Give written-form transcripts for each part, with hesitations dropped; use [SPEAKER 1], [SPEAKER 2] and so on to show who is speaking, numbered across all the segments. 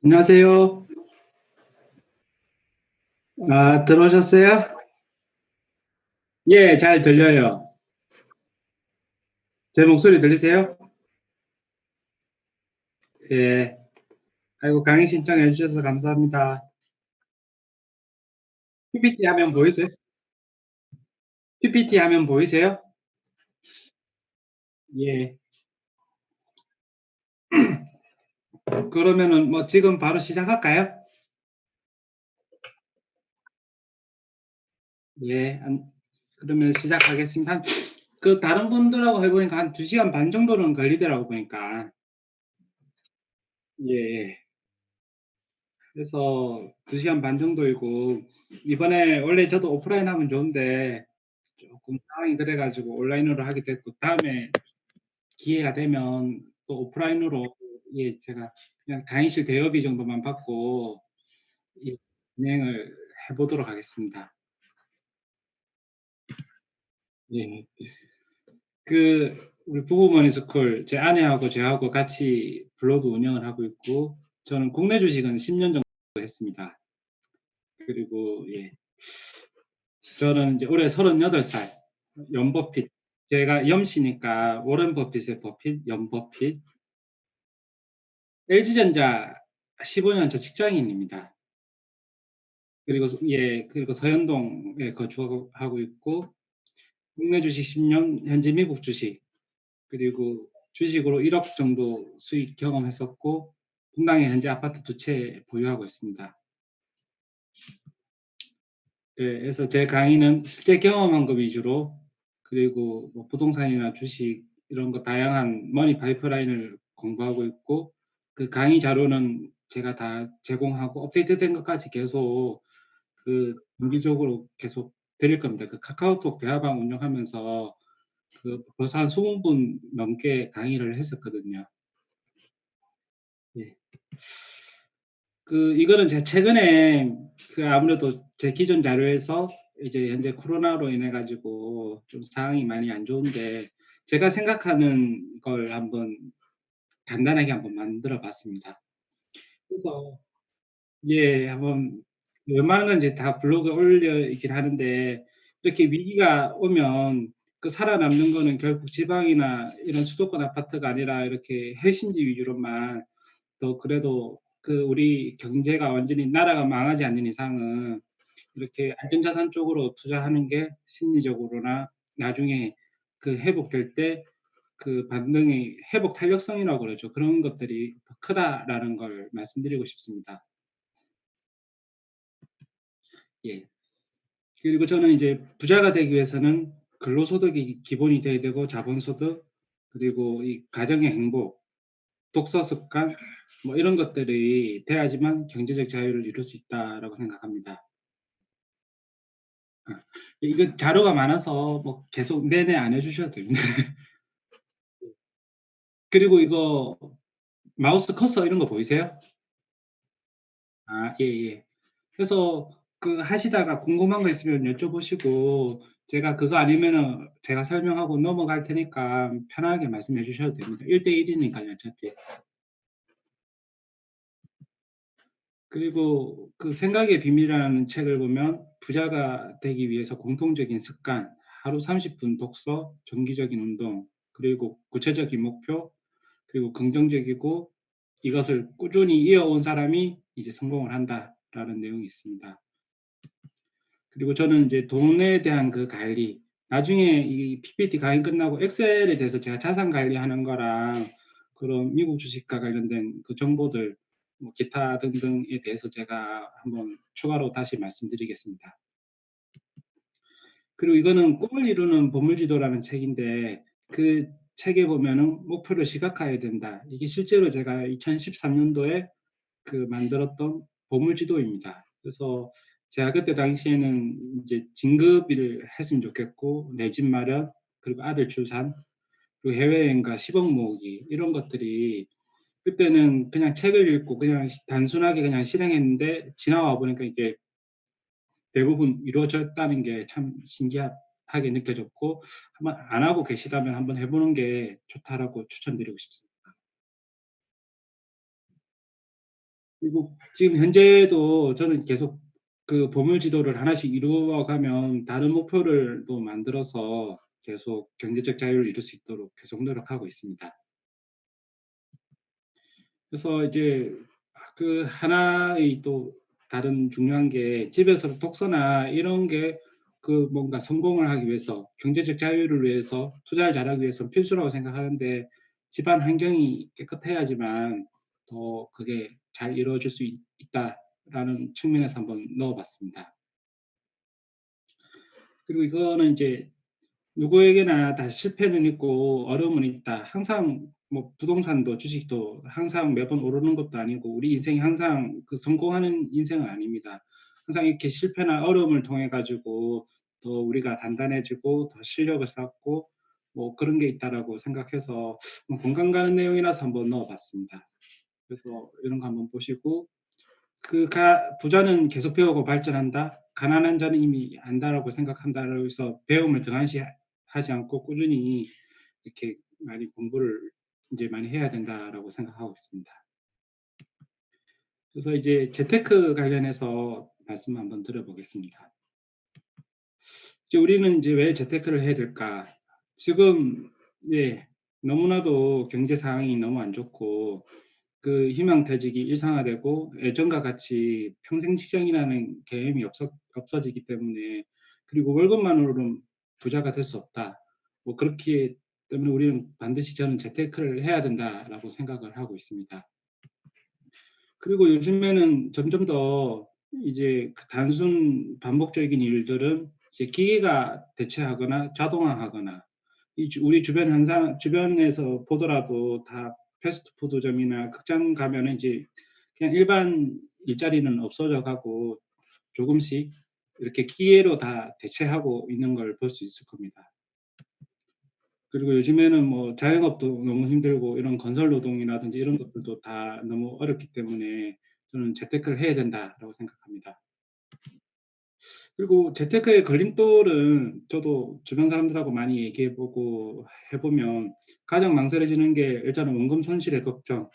[SPEAKER 1] 안녕하세요. 아, 들어오셨어요? 예, 잘 들려요. 제 목소리 들리세요? 예. 아이고, 강의 신청해 주셔서 감사합니다. PPT 화면 보이세요? PPT 화면 보이세요? 예. 그러면은 뭐 지금 바로 시작할까요? 예. 그러면 시작하겠습니다. 다른 분들하고 해보니까 한 2시간 반 정도는 걸리더라고 보니까. 예. 그래서 2시간 반 정도이고, 이번에 원래 저도 오프라인 하면 좋은데 조금 상황이 그래가지고 온라인으로 하게 됐고, 다음에 기회가 되면 또 오프라인으로, 예, 제가 그냥 강의실 대여비 정도만 받고 예, 진행을 해보도록 하겠습니다. 예. 우리 부부머니 스쿨, 제 아내하고 저하고 같이 블로그 운영을 하고 있고, 저는 국내 주식은 10년 정도 했습니다. 그리고 예, 저는 이제 올해 38살, 연버핏, 제가 염시니까 워렌 버핏의 버핏, 연버핏, LG전자 15년 차 직장인입니다. 그리고 서현동에 거주하고 있고, 국내 주식 10년, 현재 미국 주식, 그리고 주식으로 1억 정도 수익 경험했었고, 분당에 현재 아파트 2채 보유하고 있습니다. 예, 그래서 제 강의는 실제 경험한 거 위주로, 그리고 뭐 부동산이나 주식 이런 거 다양한 머니 파이프라인을 공부하고 있고, 그 강의 자료는 제가 다 제공하고 업데이트된 것까지 계속 정기적으로 계속 드릴 겁니다. 카카오톡 대화방 운영하면서 벌써 한 20분 넘게 강의를 했었거든요. 예. 이거는 제가 최근에 아무래도 제 기존 자료에서 이제 현재 코로나로 인해 가지고 좀 상황이 많이 안 좋은데, 제가 생각하는 걸 간단하게 한번 만들어 봤습니다. 그래서 예, 한번 웬만한 건 이제 다 블로그에 올려 있긴 하는데, 이렇게 위기가 오면 살아남는 거는 결국 지방이나 이런 수도권 아파트가 아니라 이렇게 핵심지 위주로만, 또 그래도 우리 경제가 완전히 나라가 망하지 않는 이상은 이렇게 안전자산 쪽으로 투자하는 게 심리적으로나 나중에 회복될 때 반등의 회복 탄력성이라고 그러죠. 그런 것들이 더 크다라는 걸 말씀드리고 싶습니다. 예. 그리고 저는 이제 부자가 되기 위해서는 근로소득이 기본이 돼야 되고, 자본소득, 그리고 이 가정의 행복, 독서 습관, 뭐 이런 것들이 돼야지만 경제적 자유를 이룰 수 있다라고 생각합니다. 이거 자료가 많아서 뭐 계속 내내 안 해주셔도 됩니다. 그리고 이거 마우스 커서 이런 거 보이세요? 아, 예, 예. 그래서 하시다가 궁금한 거 있으면 여쭤보시고, 제가 그거 아니면은 제가 설명하고 넘어갈 테니까 편하게 말씀해 주셔도 됩니다. 1대1이니까요, 어차피. 그리고 생각의 비밀이라는 책을 보면, 부자가 되기 위해서 공통적인 습관, 하루 30분 독서, 정기적인 운동, 그리고 구체적인 목표, 그리고 긍정적이고 이것을 꾸준히 이어온 사람이 이제 성공을 한다라는 내용이 있습니다. 그리고 저는 이제 돈에 대한 관리, 나중에 이 PPT 강의 끝나고 엑셀에 대해서 제가 자산 관리하는 거랑 그런 미국 주식과 관련된 정보들, 뭐 기타 등등에 대해서 제가 한번 추가로 다시 말씀드리겠습니다. 그리고 이거는 꿈을 이루는 보물지도라는 책인데, 그 책에 보면은 목표를 시각화해야 된다. 이게 실제로 제가 2013년도에 만들었던 보물지도입니다. 그래서 제가 그때 당시에는 이제 진급을 했으면 좋겠고, 내 집 마련, 그리고 아들 출산, 그리고 해외여행과 10억 모으기, 이런 것들이 그때는 그냥 책을 읽고 그냥 단순하게 그냥 실행했는데, 지나와 보니까 이게 대부분 이루어졌다는 게 참 신기하게 느껴졌고, 한번 안 하고 계시다면 한번 해보는 게 좋다라고 추천드리고 싶습니다. 그리고 지금 현재도 저는 계속 그 보물 지도를 하나씩 이루어 가면 다른 목표를 또 만들어서 계속 경제적 자유를 이룰 수 있도록 계속 노력하고 있습니다. 그래서 이제 그 하나의 또 다른 중요한 게 집에서 독서나 이런 게 그 뭔가 성공을 하기 위해서 경제적 자유를 위해서 투자를 잘하기 위해서 필수라고 생각하는데 집안 환경이 깨끗해야지만 더 그게 잘 이루어질 수 있다라는 측면에서 한번 넣어봤습니다. 그리고 이거는 이제 누구에게나 다 실패는 있고 어려움은 있다. 항상 뭐 부동산도 주식도 항상 매번 오르는 것도 아니고 우리 인생이 항상 그 성공하는 인생은 아닙니다. 항상 이렇게 실패나 어려움을 통해 가지고 더 우리가 단단해지고 더 실력을 쌓고 뭐 그런 게 있다라고 생각해서 뭐 공감 가는 내용이라서 한번 넣어봤습니다. 그래서 이런 거 한번 보시고 부자는 계속 배우고 발전한다. 가난한 자는 이미 안다라고 생각한다라고 해서 배움을 등한시하지 않고 꾸준히 이렇게 많이 공부를 이제 많이 해야 된다라고 생각하고 있습니다. 그래서 이제 재테크 관련해서 말씀 한번 드려보겠습니다. 이제 우리는 이제 왜 재테크를 해야 될까? 지금 예, 너무나도 경제 상황이 너무 안 좋고 그 희망퇴직이 일상화되고 예전과 같이 평생 시장이라는 개념이 없어지기 때문에 그리고 월급만으로는 부자가 될 수 없다. 뭐 그렇기 때문에 우리는 반드시 저는 재테크를 해야 된다라고 생각을 하고 있습니다. 그리고 요즘에는 점점 더 이제 그 단순 반복적인 일들은 이제 기계가 대체하거나 자동화하거나 우리 주변에서 보더라도 다 패스트푸드점이나 극장 가면은 이제 그냥 일반 일자리는 없어져 가고 조금씩 이렇게 기계로 다 대체하고 있는 걸 볼 수 있을 겁니다. 그리고 요즘에는 뭐 자영업도 너무 힘들고 이런 건설 노동이라든지 이런 것들도 다 너무 어렵기 때문에 저는 재테크를 해야 된다라고 생각합니다. 그리고 재테크의 걸림돌은 저도 주변 사람들하고 많이 얘기해 보고 해보면 가장 망설여지는 게 일단은 원금 손실의 걱정,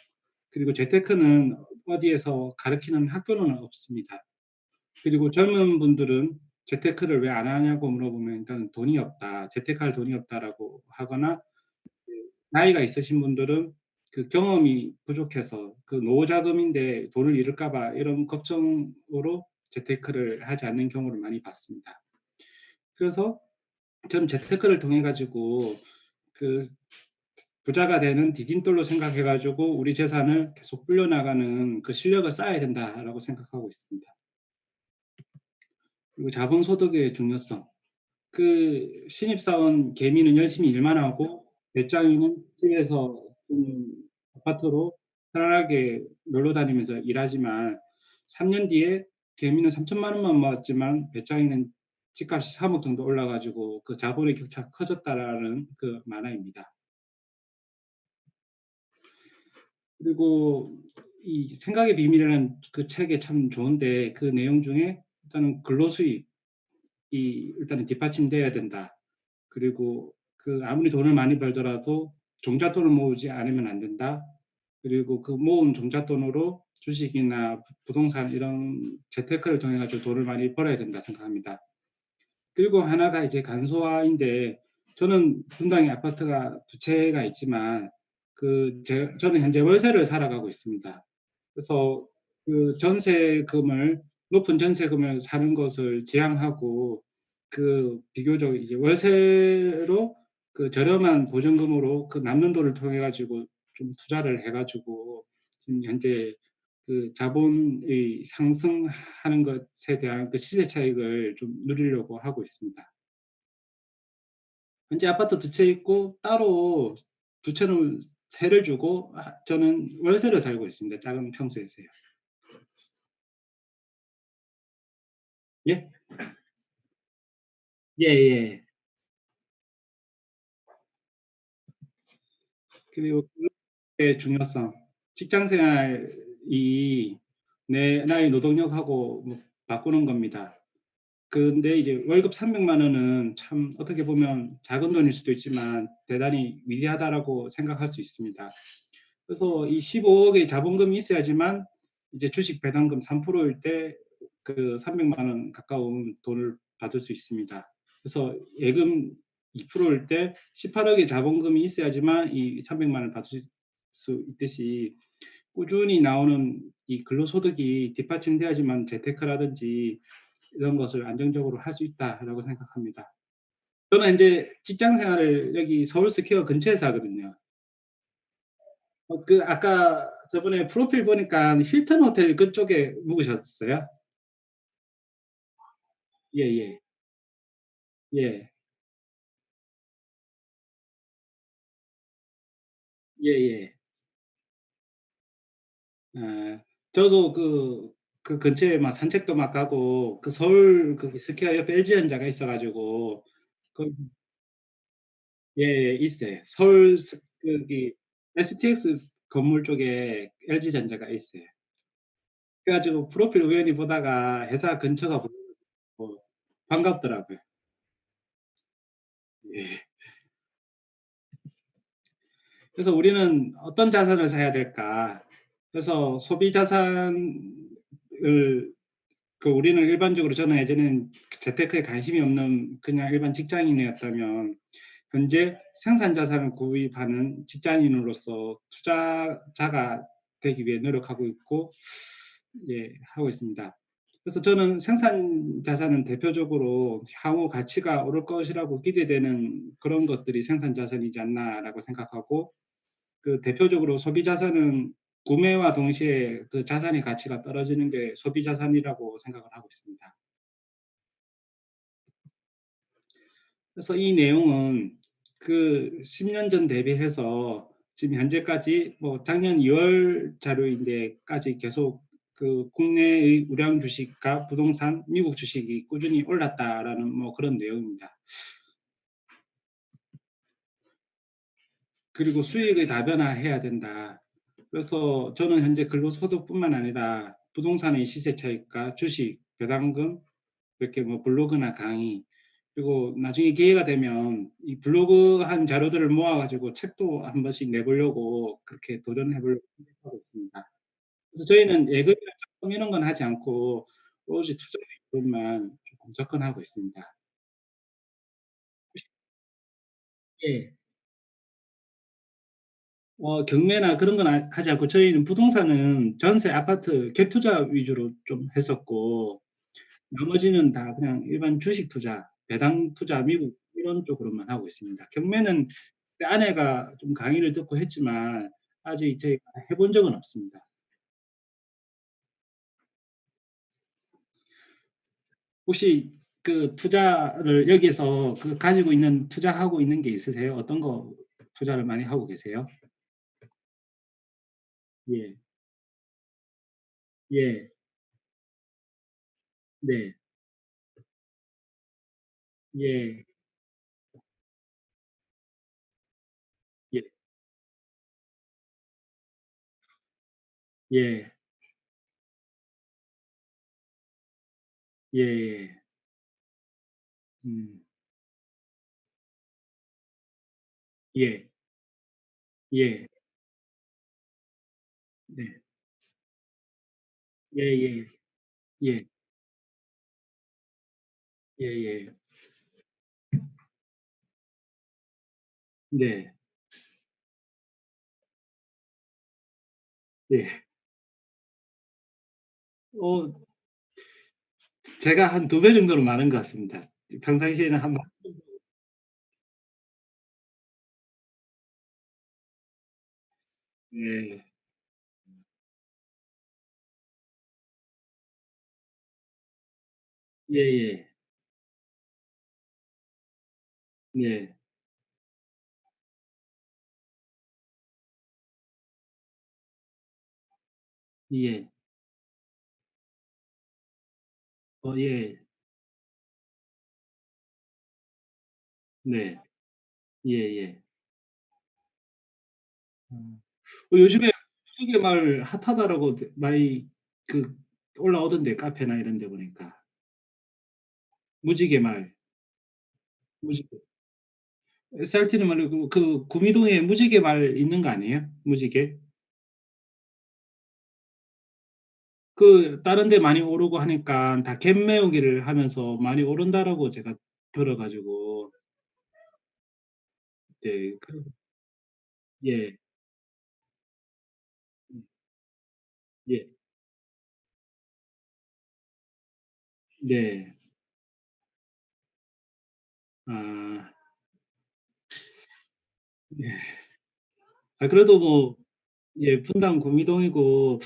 [SPEAKER 1] 그리고 재테크는 어디에서 가르치는 학교는 없습니다. 그리고 젊은 분들은 재테크를 왜 안 하냐고 물어보면 일단 돈이 없다, 재테크할 돈이 없다라고 하거나 나이가 있으신 분들은 그 경험이 부족해서 그 노후 자금인데 돈을 잃을까 봐 이런 걱정으로 재테크를 하지 않는 경우를 많이 봤습니다. 그래서 저는 재테크를 통해 가지고 그 부자가 되는 디딤돌로 생각해 가지고 우리 재산을 계속 불려나가는 그 실력을 쌓아야 된다라고 생각하고 있습니다. 그리고 자본소득의 중요성. 그 신입사원 개미는 열심히 일만 하고 배짱이는 집에서 좀 아파트로 편안하게 놀러 다니면서 일하지만 3년 뒤에 개미는 3천만 원만 모았지만 배짱이는 집값이 3억 정도 올라가지고 그 자본의 격차가 커졌다라는 그 만화입니다. 그리고 이 생각의 비밀이라는 그 책이 참 좋은데 그 내용 중에 일단은 근로수익이 일단은 뒷받침돼야 된다. 그리고 그 아무리 돈을 많이 벌더라도 종잣돈을 모으지 않으면 안 된다. 그리고 그 모은 종잣돈으로 주식이나 부동산 이런 재테크를 통해 가지고 돈을 많이 벌어야 된다 생각합니다. 그리고 하나가 이제 간소화인데 저는 분당에 아파트가 두 채가 있지만 저는 현재 월세를 살아가고 있습니다. 그래서 그 전세금을 높은 전세금을 사는 것을 지향하고 그 비교적 이제 월세로 그 저렴한 보증금으로 그 남는 돈을 통해 가지고 좀 투자를 해 가지고 지금 현재 그 자본의 상승하는 것에 대한 그 시세 차익을 좀 누리려고 하고 있습니다. 현재 아파트 두 채 있고 따로 두 채는 세를 주고 저는 월세를 살고 있습니다. 작은 평수에서요. 예? 예, 예. 그리고 근로의 중요성. 직장 생활이 내 나의 노동력하고 뭐 바꾸는 겁니다. 근데 이제 월급 300만 원은 참 어떻게 보면 작은 돈일 수도 있지만 대단히 위대하다라고 생각할 수 있습니다. 그래서 이 15억의 자본금이 있어야지만 이제 주식 배당금 3%일 때 그 300만 원 가까운 돈을 받을 수 있습니다. 그래서 예금 2%일 때 18억의 자본금이 있어야지만 이 300만 원을 받을 수 있듯이 꾸준히 나오는 이 근로소득이 뒷받침돼야지만 재테크라든지 이런 것을 안정적으로 할 수 있다라고 생각합니다. 저는 이제 직장 생활을 여기 서울 스퀘어 근처에서 하거든요. 그 아까 저번에 프로필 보니까 힐튼 호텔 그쪽에 묵으셨어요? 예예. 예. 예. 예예. 예. 저도 그 근처에 막 산책도 막 가고 그 서울 거기 스퀘어 옆에 LG전자가 있어 가지고 거기 예예 있어요. 서울 거기 STX 건물 쪽에 LG전자가 있어요. 그래 가지고 프로필 우연히 보다가 회사 근처가 보여서 반갑더라고요. 예. 그래서 우리는 어떤 자산을 사야 될까? 그래서 소비 자산을 우리는 일반적으로 저는 예전엔 재테크에 관심이 없는 그냥 일반 직장인이었다면 현재 생산 자산을 구입하는 직장인으로서 투자자가 되기 위해 노력하고 있고 예, 하고 있습니다. 그래서 저는 생산 자산은 대표적으로 향후 가치가 오를 것이라고 기대되는 그런 것들이 생산 자산이지 않나라고 생각하고 그 대표적으로 소비 자산은 구매와 동시에 그 자산의 가치가 떨어지는 게 소비 자산이라고 생각을 하고 있습니다. 그래서 이 내용은 그 10년 전 대비해서 지금 현재까지 뭐 작년 2월 자료인데까지 계속 그 국내의 우량 주식과 부동산, 미국 주식이 꾸준히 올랐다라는 뭐 그런 내용입니다. 그리고 수익을 다변화해야 된다. 그래서 저는 현재 근로소득뿐만 아니라 부동산의 시세 차익과 주식, 배당금, 이렇게 뭐 블로그나 강의, 그리고 나중에 기회가 되면 이 블로그 한 자료들을 모아가지고 책도 한 번씩 내보려고 그렇게 도전해보려고 생각하고 있습니다. 그래서 저희는 예금이나 적금 이런 건 하지 않고 오로지 투자 이론만 조금 접근하고 있습니다. 예. 경매나 그런 건 하지 않고 저희는 부동산은 전세, 아파트, 갭투자 위주로 좀 했었고 나머지는 다 그냥 일반 주식 투자, 배당 투자, 미국 이런 쪽으로만 하고 있습니다. 경매는 아내가 좀 강의를 듣고 했지만 아직 저희가 해본 적은 없습니다. 혹시 그 투자를 여기에서 그 가지고 있는 투자하고 있는 게 있으세요? 어떤 거 투자를 많이 하고 계세요? 예, 예, 네, 예, 예, 예, 예, 예, 음, 예, 예, 네, 예, 예, 예, 예, 예, 네, 예. 어, 제가 한 2배 정도는 많은 것 같습니다. 평상시에는 한, 예, 예, 예, 예, 예, 예, 네, 예, 예. 음. 요즘에 무지개 마을 핫하다라고 많이 그 올라오던데 카페나 이런 데 보니까 무지개 마을 무지개 SRT는 말고 그 구미동에 무지개 마을 있는 거 아니에요? 무지개 다른 데 많이 오르고 하니까 다 갭 메우기를 하면서 많이 오른다라고 제가 들어 가지고. 네. 예. 음 예. 네. 아. 예. 그래도 뭐 예 분당 구미동이고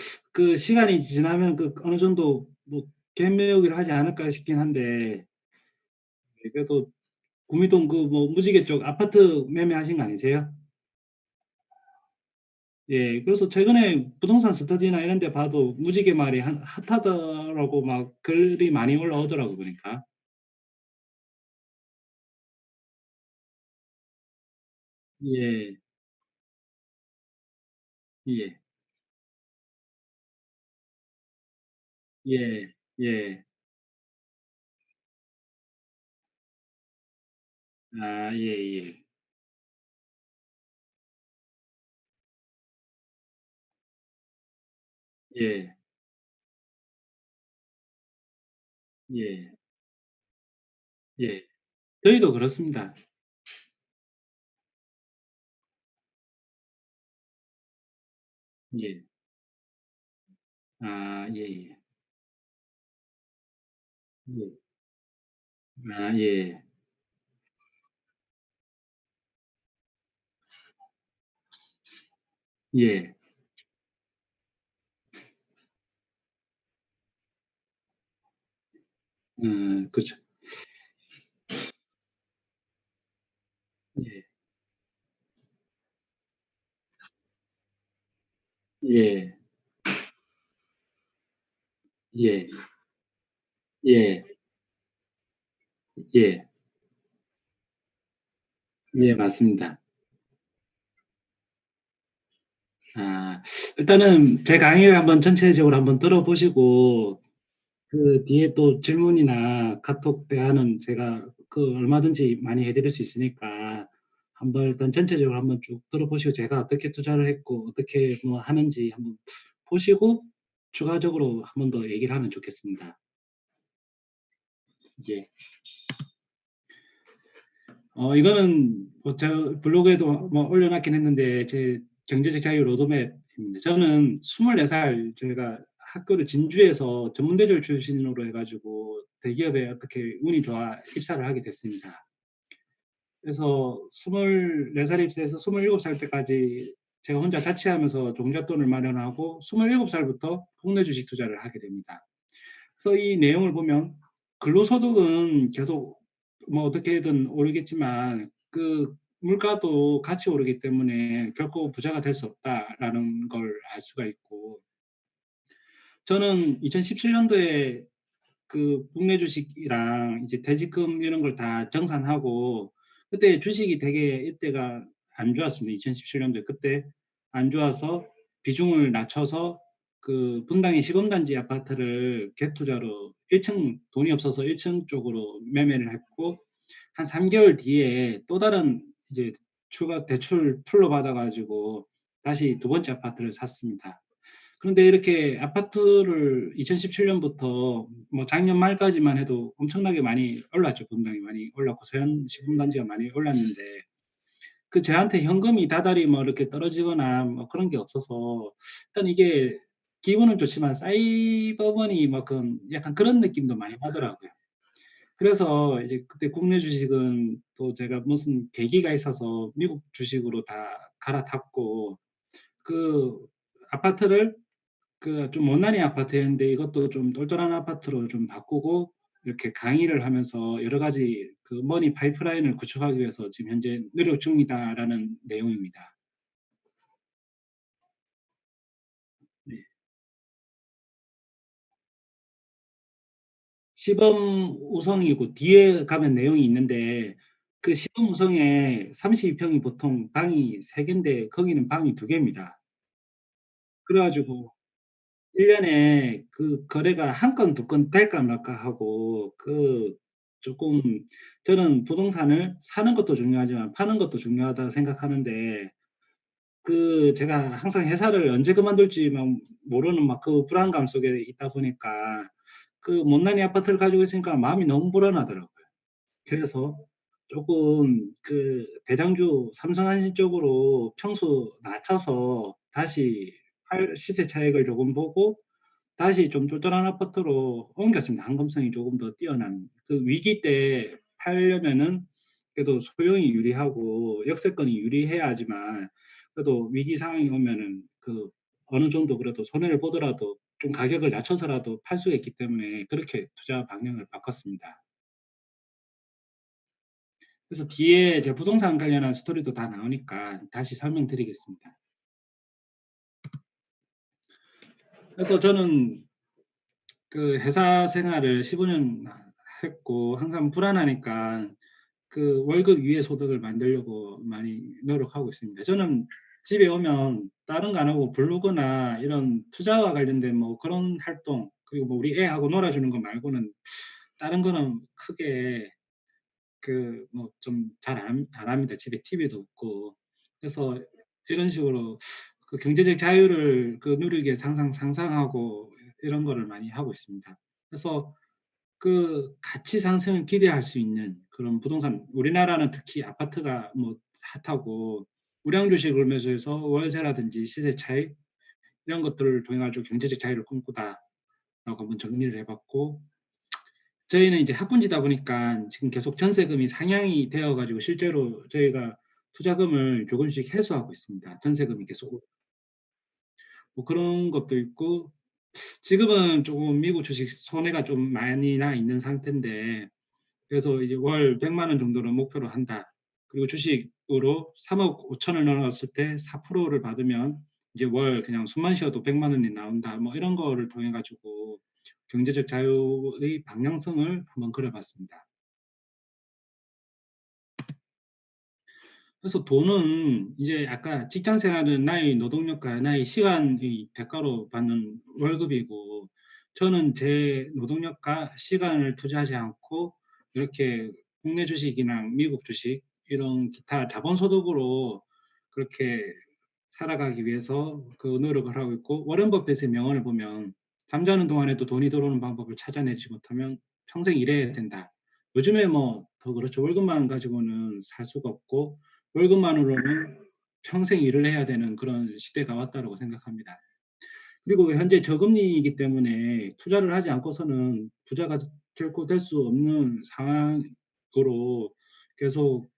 [SPEAKER 1] 시간이 지나면 어느 정도 뭐 갭 메우기를 하지 않을까 싶긴 한데. 예 그래도 구미동 뭐 무지개 쪽 아파트 매매하신 거 아니세요? 예. 그래서 최근에 부동산 스터디나 이런 데 봐도 무지개 마을이 핫하다라고 막 글이 많이 올라오더라고요 보니까. 예. 예. 예. 예. 예예. 예. 예. 예. 저희도 그렇습니다. 예. 예예. 예. 예. 예. 그렇죠. 예. 예. 예. 예. 예. 예 맞습니다. 일단은 제 강의를 한번 전체적으로 한번 들어보시고 뒤에 또 질문이나 카톡 대화는 제가 얼마든지 많이 해 드릴 수 있으니까 한번 일단 전체적으로 한번 쭉 들어보시고 제가 어떻게 투자를 했고 어떻게 뭐 하는지 한번 보시고 추가적으로 한 번 더 얘기를 하면 좋겠습니다. 예. 이거는 뭐 저 블로그에도 뭐 올려 놨긴 했는데 제 경제적 자유 로드맵입니다. 저는 24살 제가 학교를 진주에서 전문대졸 출신으로 해 가지고 대기업에 어떻게 운이 좋아 입사를 하게 됐습니다. 그래서 24살 입사해서 27살 때까지 제가 혼자 자취하면서 종잣돈을 마련하고 27 살부터 국내 주식 투자를 하게 됩니다. 그래서 이 내용을 보면 근로소득은 계속 뭐 어떻게든 오르겠지만 물가도 같이 오르기 때문에 결코 부자가 될 수 없다라는 걸 알 수가 있고, 저는 2017 년도에 국내 주식이랑 이제 퇴직금 이런 걸 다 정산하고, 그때 주식이 되게 이때가 안 좋았습니다. 2017 년도에 그때 안 좋아서 비중을 낮춰서 분당의 시범단지 아파트를 갭 투자로 1층 돈이 없어서 1층 쪽으로 매매를 했고, 한 3 개월 뒤에 또 다른 이제 추가 대출 풀로 받아 가지고 다시 두 번째 아파트를 샀습니다. 그런데 이렇게 아파트를 2017 년부터 뭐 작년 말까지만 해도 엄청나게 많이 올랐죠. 분당이 많이 올랐고 서현 시범단지가 많이 올랐는데 저한테 현금이 다달이 뭐 이렇게 떨어지거나 뭐 그런 게 없어서 일단 이게 기분은 좋지만 사이버머니 뭐 약간 그런 느낌도 많이 나더라고요. 그래서 이제 그때 국내 주식은 또 제가 무슨 계기가 있어서 미국 주식으로 다 갈아탔고, 그 아파트를 좀 못난이 아파트였는데 이것도 좀 똘똘한 아파트로 좀 바꾸고 이렇게 강의를 하면서 여러 가지 머니 파이프라인을 구축하기 위해서 지금 현재 노력 중이다라는 내용입니다. 네. 시범 우성이고 뒤에 가면 내용이 있는데 시범 우성에 32 평이 보통 방이 3 개인데 거기는 방이 2 개입니다. 그래 가지고 1 년에 거래가 한 건, 2건 될까 말까 하고 쪼끔 저는 부동산을 사는 것도 중요하지만 파는 것도 중요하다고 생각하는데 제가 항상 회사를 언제 그만둘지 막 모르는 막 그 불안감 속에 있다 보니까 그 못난이 아파트를 가지고 있으니까 마음이 너무 불안하더라고요. 그래서 조금 대장주 삼성한신 쪽으로 평수 낮춰서 다시 시세 차익을 조금 보고 다시 좀 쫄쫄한 아파트로 옮겼습니다. 한검성이 조금 더 뛰어난. 위기 때 팔려면은 그래도 소형이 유리하고 역세권이 유리해야지만 그래도 위기 상황이 오면은 어느 정도 그래도 손해를 보더라도 좀 가격을 낮춰서라도 팔 수가 있기 때문에 그렇게 투자 방향을 바꿨습니다. 그래서 뒤에 이제 부동산 관련한 스토리도 다 나오니까 다시 설명드리겠습니다. 그래서 저는 회사 생활을 15년 했고 항상 불안하니까 월급 위에 소득을 만들려고 많이 노력하고 있습니다. 저는 집에 오면 다른 거 안 하고 블로그나 이런 투자와 관련된 뭐 그런 활동, 그리고 뭐 우리 애하고 놀아주는 거 말고는 다른 거는 크게 뭐 좀 잘 안 합니다. 집에 TV도 없고. 그래서 이런 식으로 경제적 자유를 누리기 위해서 항상 상상하고 이런 거를 많이 하고 있습니다. 그래서 가치 상승을 기대할 수 있는 그런 부동산, 우리나라는 특히 아파트가 뭐 핫하고 우량 주식을 매수해서 월세라든지 시세 차익 이런 것들을 통해 가지고 경제적 자유를 꿈꾸다라고 한번 정리를 해봤고, 저희는 이제 학군지다 보니까 지금 계속 전세금이 상향이 되어 가지고 실제로 저희가 투자금을 조금씩 해소하고 있습니다. 전세금이 계속 뭐 그런 것도 있고, 지금은 조금 미국 주식 손해가 좀 많이 나 있는 상태인데, 그래서 이제 월 100만 원 정도는 목표로 한다. 그리고 주식으로 3억 5천을 넣었을 때 4%를 받으면 이제 월 그냥 숨만 쉬어도 100만 원이 나온다. 뭐 이런 거를 통해 가지고 경제적 자유의 방향성을 한번 그려봤습니다. 그래서 돈은 이제 아까 직장 생활은 나의 노동력과 나의 시간의 대가로 받는 월급이고, 저는 제 노동력과 시간을 투자하지 않고 이렇게 국내 주식이나 미국 주식 이런 기타 자본소득으로 그렇게 살아가기 위해서 노력을 하고 있고, 워렌 버핏의 명언을 보면 잠자는 동안에도 돈이 들어오는 방법을 찾아내지 못하면 평생 일해야 된다. 요즘에 뭐 더 그렇죠. 월급만 가지고는 살 수가 없고 월급만으로는 평생 일을 해야 되는 그런 시대가 왔다고 생각합니다. 그리고 현재 저금리이기 때문에 투자를 하지 않고서는 부자가 결코 될 수 없는 상황으로 계속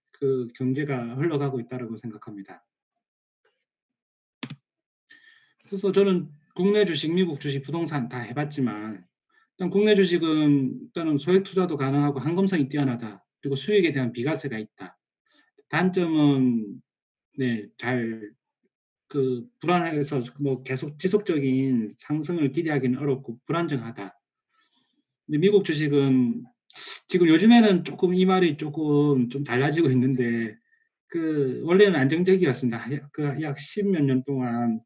[SPEAKER 1] 경제가 흘러가고 있다고 생각합니다. 그래서 저는 국내 주식, 미국 주식, 부동산 다 해봤지만 일단 국내 주식은 일단은 소액 투자도 가능하고 한검성이 뛰어나다. 그리고 수익에 대한 비과세가 있다. 단점은 네, 불안해서 뭐 계속 지속적인 상승을 기대하기는 어렵고 불안정하다. 근데 미국 주식은 지금 요즘에는 조금 이 말이 조금 좀 달라지고 있는데 원래는 안정적이었습니다. 약 10몇 년 동안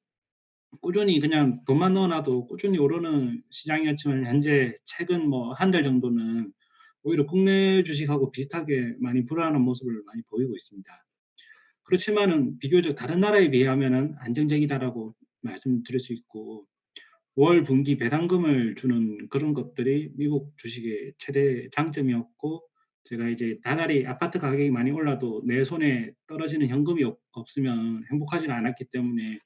[SPEAKER 1] 꾸준히 그냥 돈만 넣어놔도 꾸준히 오르는 시장이었지만 현재 최근 뭐 한 달 정도는 오히려 국내 주식하고 비슷하게 많이 불안한 모습을 많이 보이고 있습니다. 그렇지만은 비교적 다른 나라에 비하면은 안정적이다라고 말씀드릴 수 있고, 월 분기 배당금을 주는 그런 것들이 미국 주식의 최대 장점이었고, 제가 이제 나날이 아파트 가격이 많이 올라도 내 손에 떨어지는 현금이 없으면 행복하지는 않았기 때문에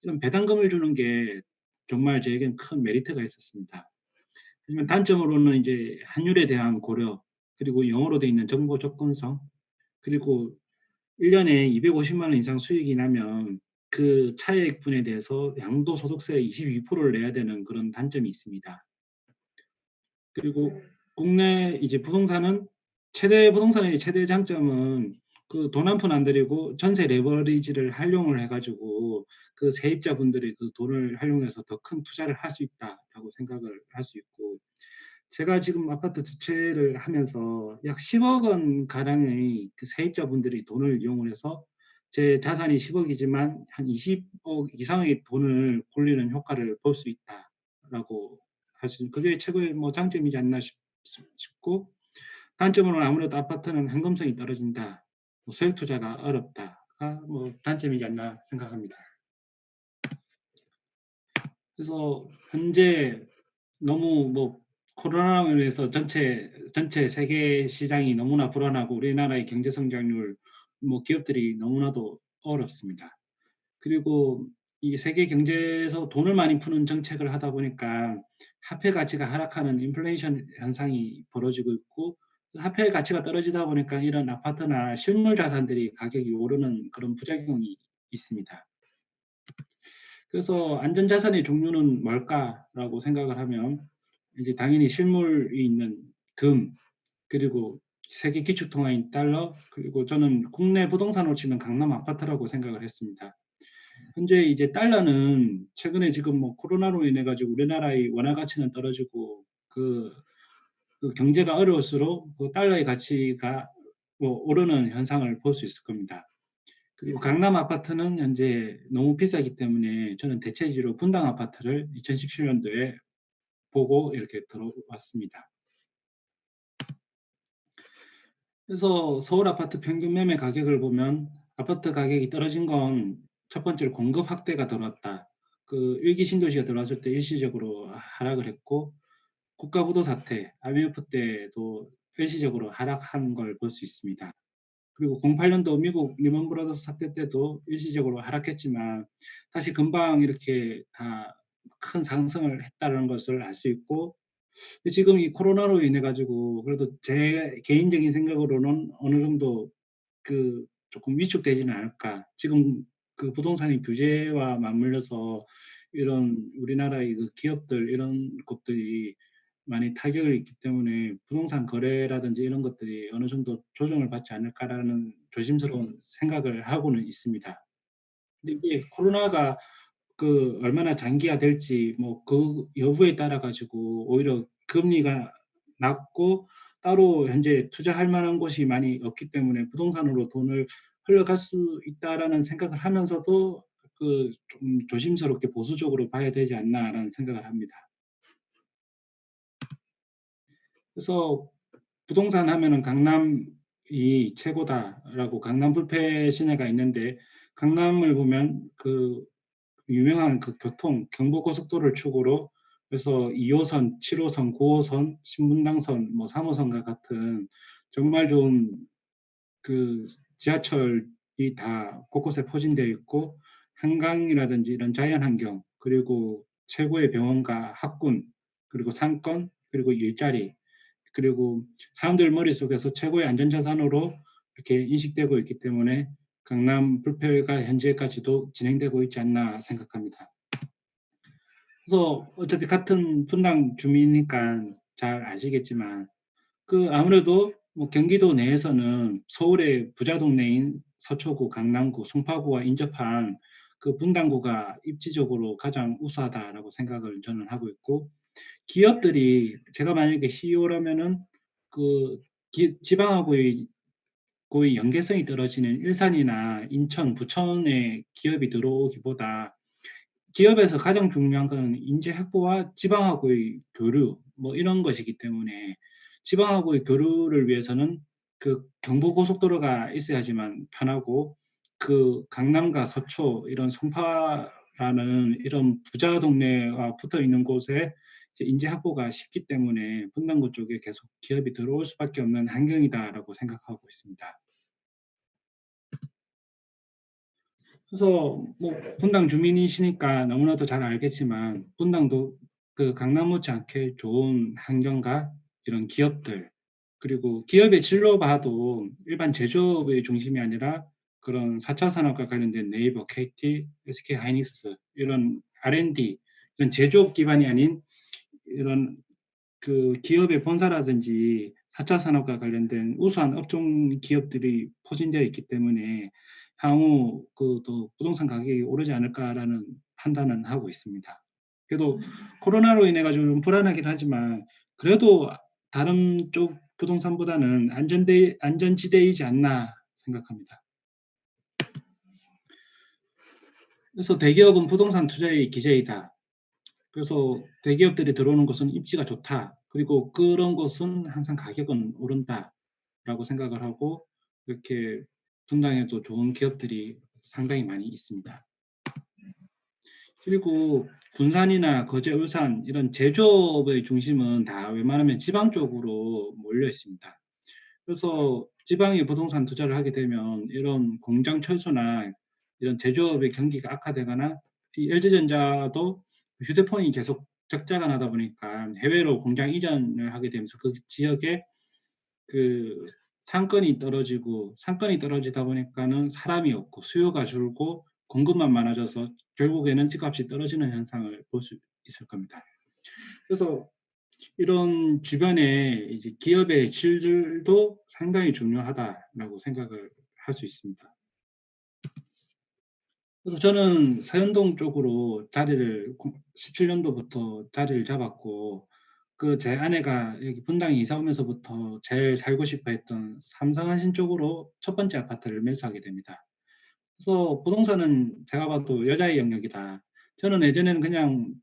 [SPEAKER 1] 이런 배당금을 주는 게 정말 저에겐 큰 메리트가 있었습니다. 하지만 단점으로는 이제 환율에 대한 고려, 그리고 영어로 돼 있는 정보 접근성, 그리고 1년에 250만 원 이상 수익이 나면 그 차액분에 대해서 양도소득세 22%를 내야 되는 그런 단점이 있습니다. 그리고 국내 이제 부동산의 최대 장점은 돈 한 푼 안 들이고 전세 레버리지를 활용을 해가지고 세입자분들이 돈을 활용해서 더 큰 투자를 할 수 있다라고 생각을 할 수 있고, 제가 지금 아파트 두 채를 하면서 약 10억 원 가량의 세입자분들이 돈을 이용을 해서 제 자산이 10억이지만 한 20억 이상의 돈을 굴리는 효과를 볼 수 있다라고 할 수 있는, 그게 최고의 뭐 장점이지 않나 싶고, 단점으로는 아무래도 아파트는 현금성이 떨어진다, 뭐 소액 투자가 어렵다, 뭐 단점이지 않나 생각합니다. 그래서 현재 너무 뭐 코로나로 인해서 전체 세계 시장이 너무나 불안하고 우리나라의 경제 성장률 뭐 기업들이 너무나도 어렵습니다. 그리고 이 세계 경제에서 돈을 많이 푸는 정책을 하다 보니까 화폐 가치가 하락하는 인플레이션 현상이 벌어지고 있고 화폐 가치가 떨어지다 보니까 이런 아파트나 실물 자산들이 가격이 오르는 그런 부작용이 있습니다. 그래서 안전자산의 종류는 뭘까라고 생각을 하면 이제 당연히 실물이 있는 금, 그리고 세계 기축통화인 달러, 그리고 저는 국내 부동산으로 치면 강남 아파트라고 생각을 했습니다. 현재 이제 달러는 최근에 지금 뭐 코로나로 인해 가지고 우리나라의 원화 가치는 떨어지고 그 경제가 어려울수록 그 달러의 가치가 뭐 오르는 현상을 볼 수 있을 겁니다. 그리고 강남 아파트는 현재 너무 비싸기 때문에 저는 대체지로 분당 아파트를 2017년도에 보고 이렇게 들어왔습니다. 그래서 서울 아파트 평균 매매 가격을 보면 아파트 가격이 떨어진 건 첫 번째로 공급 확대가 들어왔다. 그 1기 신도시가 들어왔을 때 일시적으로 하락을 했고 국가 부도 사태, IMF 때도 일시적으로 하락한 걸 볼 수 있습니다. 그리고 08년도 미국 리먼 브라더스 사태 때도 일시적으로 하락했지만 다시 금방 이렇게 다 큰 상승을 했다는 것을 알 수 있고 지금 이 코로나로 인해 가지고 그래도 제 개인적인 생각으로는 어느 정도 그 조금 위축되지는 않을까. 지금 그 부동산의 규제와 맞물려서 이런 우리나라의 그 기업들 이런 것들이 많이 타격을 입기 때문에 부동산 거래라든지 이런 것들이 어느 정도 조정을 받지 않을까라는 조심스러운 생각을 하고는 있습니다. 근데 이게 코로나가 그 얼마나 장기화될지 뭐 그 여부에 따라 가지고 오히려 금리가 낮고 따로 현재 투자할 만한 곳이 많이 없기 때문에 부동산으로 돈을 흘러갈 수 있다라는 생각을 하면서도 그 좀 조심스럽게 보수적으로 봐야 되지 않나라는 생각을 합니다. 그래서 부동산 하면은 강남이 최고다라고 강남 불패 시내가 있는데 강남을 보면 그 유명한 그 교통 경부고속도로를 축으로 그래서 2호선, 7호선, 9호선, 신분당선, 뭐 3호선과 같은 정말 좋은 그 지하철이 다 곳곳에 포진되어 있고 한강이라든지 이런 자연 환경 그리고 최고의 병원과 학군 그리고 상권 그리고 일자리 그리고 사람들 머릿속에서 최고의 안전자산으로 이렇게 인식되고 있기 때문에 강남 불패가 현재까지도 진행되고 있지 않나 생각합니다. 그래서 어차피 같은 분당 주민이니까 잘 아시겠지만 그 아무래도 뭐 경기도 내에서는 서울의 부자 동네인 서초구, 강남구, 송파구와 인접한 그 분당구가 입지적으로 가장 우수하다라고 생각을 저는 하고 있고 기업들이 제가 만약에 CEO라면은 그 지방하고의 고의 연계성이 떨어지는 일산이나 인천, 부천에 기업이 들어오기보다 기업에서 가장 중요한 건 인재 확보와 지방하고의 교류 뭐 이런 것이기 때문에 지방하고의 교류를 위해서는 그 경부고속도로가 있어야지만 편하고 그 강남과 서초 이런 송파라는 이런 부자 동네와 붙어 있는 곳에 이제 인재 확보가 쉽기 때문에 분당구 쪽에 계속 기업이 들어올 수밖에 없는 환경이다라고 생각하고 있습니다. 그래서 뭐 분당 주민이시니까 너무나도 잘 알겠지만 분당도 그 강남 못지않게 좋은 환경과 이런 기업들 그리고 기업의 진로 봐도 일반 제조업의 중심이 아니라 그런 4차 산업과 관련된 네이버, KT, SK 하이닉스 이런 R&D 이런 제조업 기반이 아닌 이런 그 기업의 본사라든지 4차 산업과 관련된 우수한 업종 기업들이 포진되어 있기 때문에 향후 그 또 부동산 가격이 오르지 않을까라는 판단은 하고 있습니다. 그래도 코로나로 인해 가지고 좀 불안하긴 하지만 그래도 다른 쪽 부동산보다는 안전지대이지 않나 생각합니다. 그래서 대기업은 부동산 투자의 기재이다. 그래서 대기업들이 들어오는 곳은 입지가 좋다. 그리고 그런 곳은 항상 가격은 오른다라고 생각을 하고 이렇게 분당에도 좋은 기업들이 상당히 많이 있습니다. 그리고 군산이나 거제, 울산 이런 제조업의 중심은 다 웬만하면 지방 쪽으로 몰려 있습니다. 그래서 지방에 부동산 투자를 하게 되면 이런 공장 철수나 이런 제조업의 경기가 악화되거나 LG전자도 휴대폰이 계속 적자가 나다 보니까 해외로 공장 이전을 하게 되면서 그 지역에 그 상권이 떨어지다 보니까는 사람이 없고 수요가 줄고 공급만 많아져서 결국에는 집값이 떨어지는 현상을 볼 수 있을 겁니다. 그래서 이런 주변에 이제 기업의 질도 상당히 중요하다라고 생각을 할 수 있습니다. 그래서 저는 서현동 쪽으로 자리를 17년도부터 자리를 잡았고 그 제 아내가 여기 분당에 이사 오면서부터 제일 살고 싶어 했던 삼성한신 쪽으로 첫 번째 아파트를 매수하게 됩니다. 그래서 부동산은 제가 봐도 여자의 영역이다. 저는 예전에는 그냥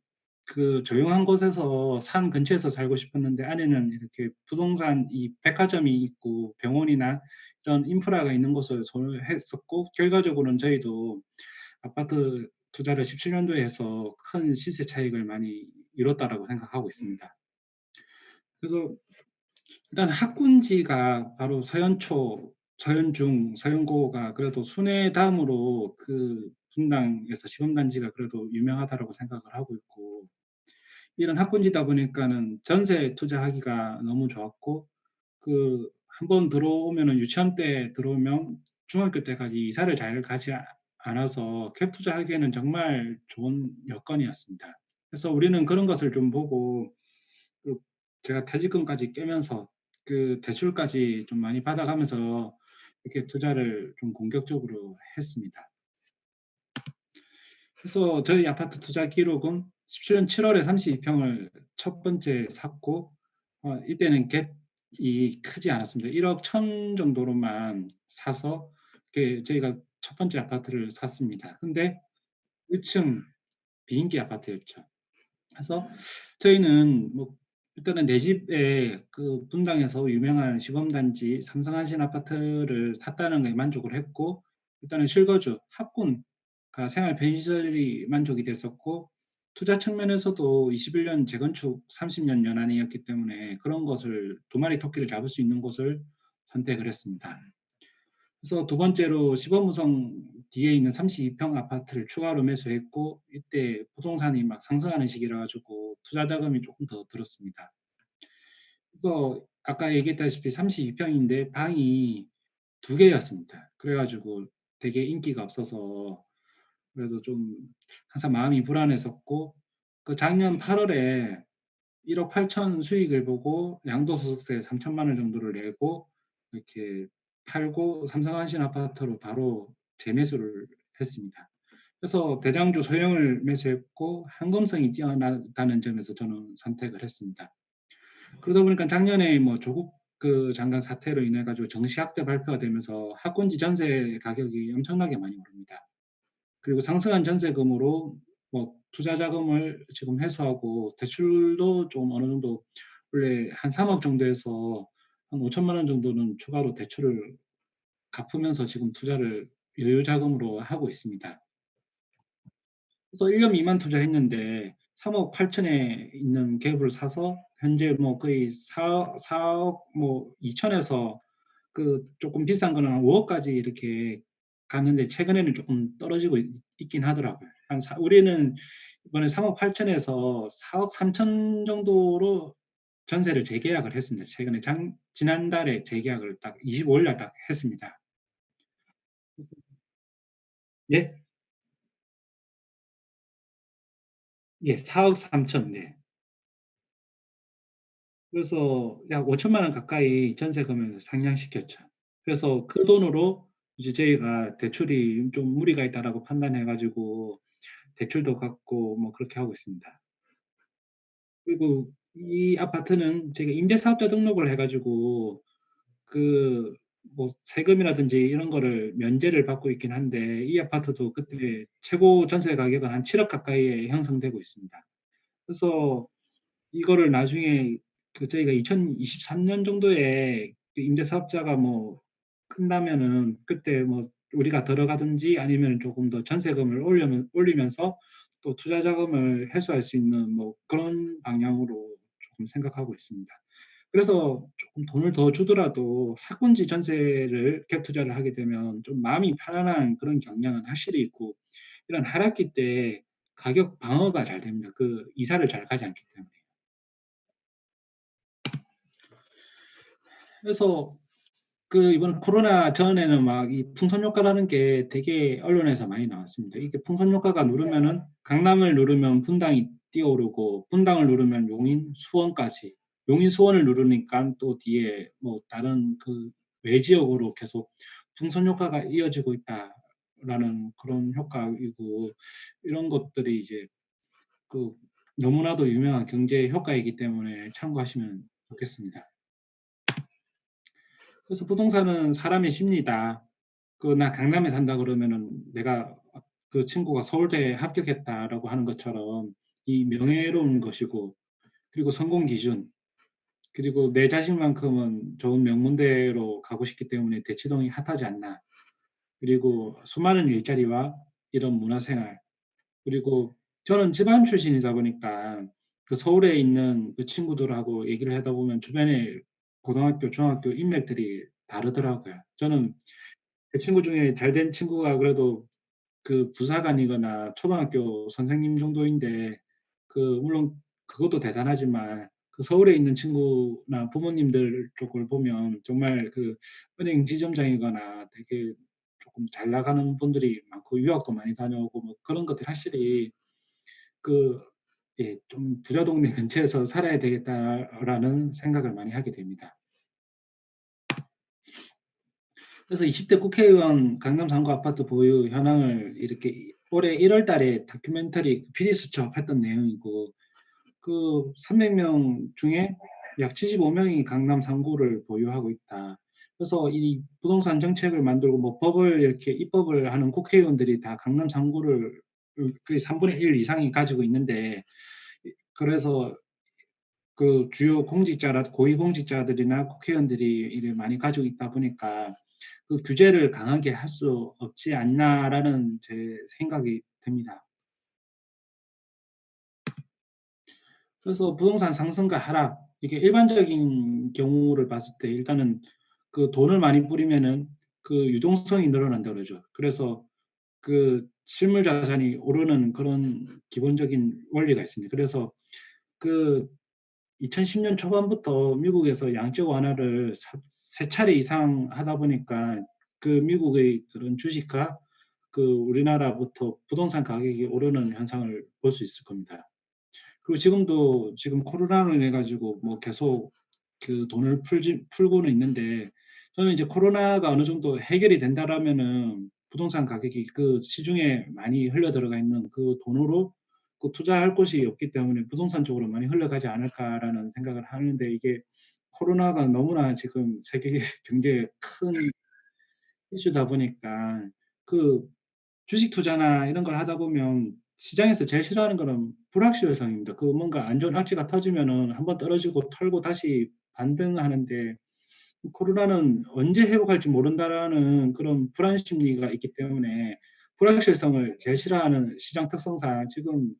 [SPEAKER 1] 그 조용한 곳에서 산 근처에서 살고 싶었는데 아내는 이렇게 부동산 이 백화점이 있고 병원이나 이런 인프라가 있는 곳을 선호했었고 결과적으로는 저희도 아파트 투자를 17년도에 해서 큰 시세 차익을 많이 이뤘다라고 생각하고 있습니다. 그래서 일단 학군지가 바로 서현초, 서현중, 서현고가 그래도 순회 다음으로 그 분당에서 시범단지가 그래도 유명하다라고 생각을 하고 있고 이런 학군지다 보니까는 전세 투자하기가 너무 좋았고 그 한번 들어오면은 유치원 때 들어오면 중학교 때까지 이사를 잘 가지 않아서 갭 투자하기에는 정말 좋은 여건이었습니다. 그래서 우리는 그런 것을 좀 보고 그 제가 퇴직금까지 깨면서 그 대출까지 좀 많이 받아가면서 이렇게 투자를 좀 공격적으로 했습니다. 그래서 저희 아파트 투자 기록은 17년 7월에 32평을 첫 번째 샀고 이때는 갭이 크지 않았습니다. 1억 1천 정도로만 사서 저희가 첫 번째 아파트를 샀습니다. 근데 1층 비인기 아파트였죠. 그래서 저희는 뭐 일단은 내 집에 그 분당에서 유명한 시범단지 삼성한신 아파트를 샀다는 거에 만족을 했고 일단은 실거주 학군가 생활 편의시설이 만족이 됐었고 투자 측면에서도 21년 재건축 30년 연한이었기 때문에 그런 것을 두 마리 토끼를 잡을 수 있는 곳을 선택을 했습니다. 그래서 두 번째로 시범우성 뒤에 있는 32평 아파트를 추가로 매수했고 이때 부동산이 막 상승하는 시기라 가지고 투자 자금이 조금 더 들었습니다. 그래서 아까 얘기했다시피 32평인데 방이 두 개였습니다. 그래가지고 되게 인기가 없어서 그래도 좀 항상 마음이 불안했었고 그 작년 8월에 1억 8천 수익을 보고 양도소득세 3천만 원 정도를 내고 이렇게 팔고 삼성한신 아파트로 바로 재매수를 했습니다. 그래서 대장주 소형을 매수했고 현금성이 뛰어나다는 점에서 저는 선택을 했습니다. 그러다 보니까 작년에 뭐 조국 그 장관 사태로 인해 가지고 정시학대 발표가 되면서 학군지 전세 가격이 엄청나게 많이 오릅니다. 그리고 상승한 전세금으로 뭐 투자 자금을 지금 해소하고 대출도 좀 어느 정도 원래 한 3억 정도에서 한 5천만 원 정도는 추가로 대출을 갚으면서 지금 투자를 여유 자금으로 하고 있습니다. 그래서 1년 미만 투자했는데 3억 8천에 있는 갭을 사서 현재 뭐 거의 4억 뭐 2천에서 그 조금 비싼 거는 한 5억까지 이렇게 갔는데 최근에는 조금 떨어지고 있긴 하더라고요. 우리는 이번에 3억 8천에서 4억 3천 정도로 전세를 재계약을 했습니다. 최근에 지난달에 재계약을 딱 25일 날 딱 했습니다. 예? 예, 4억 3천, 네. 그래서 약 5천만 원 가까이 전세 금액을 상향시켰죠. 그래서 그 돈으로 이제 저희가 대출이 좀 무리가 있다라고 판단해가지고 대출도 받고 뭐 그렇게 하고 있습니다. 그리고 이 아파트는 제가 임대사업자 등록을 해가지고 그 뭐 세금이라든지 이런 거를 면제를 받고 있긴 한데 이 아파트도 그때 최고 전세 가격은 한 7억 가까이에 형성되고 있습니다. 그래서 이거를 나중에 그 저희가 2023년 정도에 그 임대사업자가 뭐 큰다면은 그때 뭐 우리가 들어가든지 아니면 조금 더 전세금을 올리면서 또 투자 자금을 해소할 수 있는 뭐 그런 방향으로 조금 생각하고 있습니다. 그래서 조금 돈을 더 주더라도 학군지 전세를 갭 투자를 하게 되면 좀 마음이 편안한 그런 경향은 확실히 있고, 이런 하락기 때 가격 방어가 잘 됩니다. 그 이사를 잘 가지 않기 때문에. 그래서 그 이번 코로나 전에는 막 이 풍선 효과라는 게 되게 언론에서 많이 나왔습니다. 이게 풍선 효과가 누르면은 강남을 누르면 분당이 뛰어오르고, 분당을 누르면 용인, 수원까지. 용인, 수원을 누르니까 또 뒤에 뭐 다른 그 외 지역으로 계속 풍선 효과가 이어지고 있다라는 그런 효과이고, 이런 것들이 이제 그 너무나도 유명한 경제 효과이기 때문에 참고하시면 좋겠습니다. 그래서 부동산은 사람의 심리다. 그 나 강남에 산다 그러면은 내가 그 친구가 서울대에 합격했다라고 하는 것처럼 이 명예로운 것이고, 그리고 성공 기준, 그리고 내 자신만큼은 좋은 명문대로 가고 싶기 때문에 대치동이 핫하지 않나. 그리고 수많은 일자리와 이런 문화생활, 그리고 저는 지방 출신이다 보니까 그 서울에 있는 그 친구들하고 얘기를 하다 보면 주변에 고등학교, 중학교 인맥들이 다르더라고요. 저는 그 친구 중에 잘 된 친구가 그래도 그 부사관이거나 초등학교 선생님 정도인데, 그 물론 그것도 대단하지만 그 서울에 있는 친구나 부모님들 쪽을 보면 정말 그 은행 지점장이거나 되게 조금 잘 나가는 분들이 많고, 유학도 많이 다녀오고 뭐 그런 것들 확실히 그 예, 좀 부자 동네 근처에서 살아야 되겠다라는 생각을 많이 하게 됩니다. 그래서 20대 국회의원 강남 3구 아파트 보유 현황을 이렇게 올해 1월 달에 다큐멘터리 피디수첩 했던 내용이고, 그 300명 중에 약 75명이 강남 3구를 보유하고 있다. 그래서 이 부동산 정책을 만들고 뭐 법을 이렇게 입법을 하는 국회의원들이 다 강남 3구를 거의 3분의 1 이상이 가지고 있는데, 그래서 그 주요 공직자라 고위공직자들이나 국회의원들이 이를 많이 가지고 있다 보니까 그 규제를 강하게 할 수 없지 않나라는 제 생각이 듭니다. 그래서 부동산 상승과 하락, 이게 일반적인 경우를 봤을 때 일단은 그 돈을 많이 뿌리면은 그 유동성이 늘어난다 그러죠. 그래서 그 실물 자산이 오르는 그런 기본적인 원리가 있습니다. 그래서 그 2010년 초반부터 미국에서 양적 완화를 세 차례 이상 하다 보니까 그 미국의 그런 주식과 그 우리나라부터 부동산 가격이 오르는 현상을 볼 수 있을 겁니다. 그리고 지금도 지금 코로나로 인해 가지고 뭐 계속 그 돈을 풀고는 있는데, 저는 이제 코로나가 어느 정도 해결이 된다라면은 부동산 가격이 그 시중에 많이 흘러 들어가 있는 그 돈으로 그 투자할 곳이 없기 때문에 부동산 쪽으로 많이 흘러가지 않을까라는 생각을 하는데, 이게 코로나가 너무나 지금 세계 경제에 큰 이슈다 보니까 그 주식 투자나 이런 걸 하다 보면 시장에서 제일 싫어하는 거는 불확실성입니다. 그 뭔가 안 좋은 악재가 터지면은 한번 떨어지고 털고 다시 반등하는데, 코로나는 언제 회복할지 모른다라는 그런 불안 심리가 있기 때문에 불확실성을 제일 싫어하는 시장 특성상 지금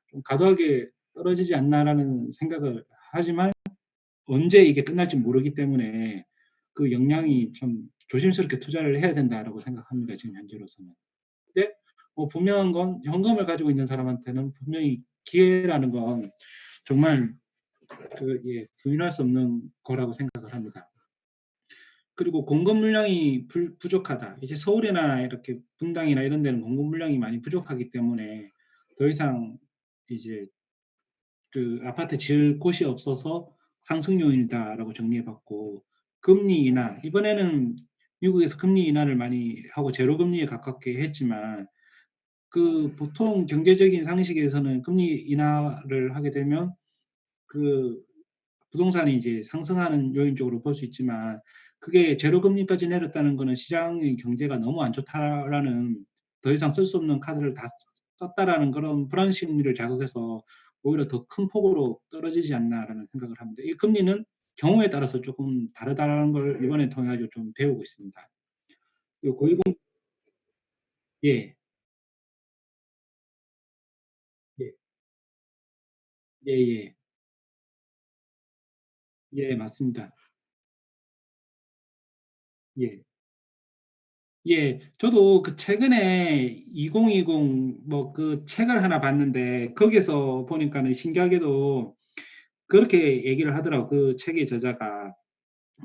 [SPEAKER 1] 좀 과도하게 떨어지지 않나라는 생각을 하지만, 언제 이게 끝날지 모르기 때문에 그 역량이 좀 조심스럽게 투자를 해야 된다라고 생각합니다. 지금 현재로서는. 근데 뭐 분명한 건 현금을 가지고 있는 사람한테는 분명히 기회라는 건 정말 그 예, 부인할 수 없는 거라고 생각을 합니다. 그리고 공급 물량이 부족하다. 이제 서울이나 이렇게 분당이나 이런 데는 공급 물량이 많이 부족하기 때문에 더 이상 이제 그 아파트 지을 곳이 없어서 상승 요인이다라고 정리해봤고, 금리 인하, 이번에는 미국에서 금리 인하를 많이 하고 제로 금리에 가깝게 했지만, 그 보통 경제적인 상식에서는 금리 인하를 하게 되면 그 부동산이 이제 상승하는 요인 쪽으로 볼 수 있지만, 그게 제로 금리까지 내렸다는 거는 시장의 경제가 너무 안 좋다라는, 더 이상 쓸 수 없는 카드를 다 썼다라는 그런 불안 심리를 자극해서 오히려 더 큰 폭으로 떨어지지 않나라는 생각을 합니다. 이 금리는 경우에 따라서 조금 다르다는 걸 이번에 통해 가지고 좀 배우고 있습니다. 요 고위공 예. 예. 예예. 예 맞습니다. 예. 예. 저도 그 최근에 2020 뭐 그 책을 하나 봤는데 거기에서 보니까는 신기하게도 그렇게 얘기를 하더라고요. 그 책의 저자가.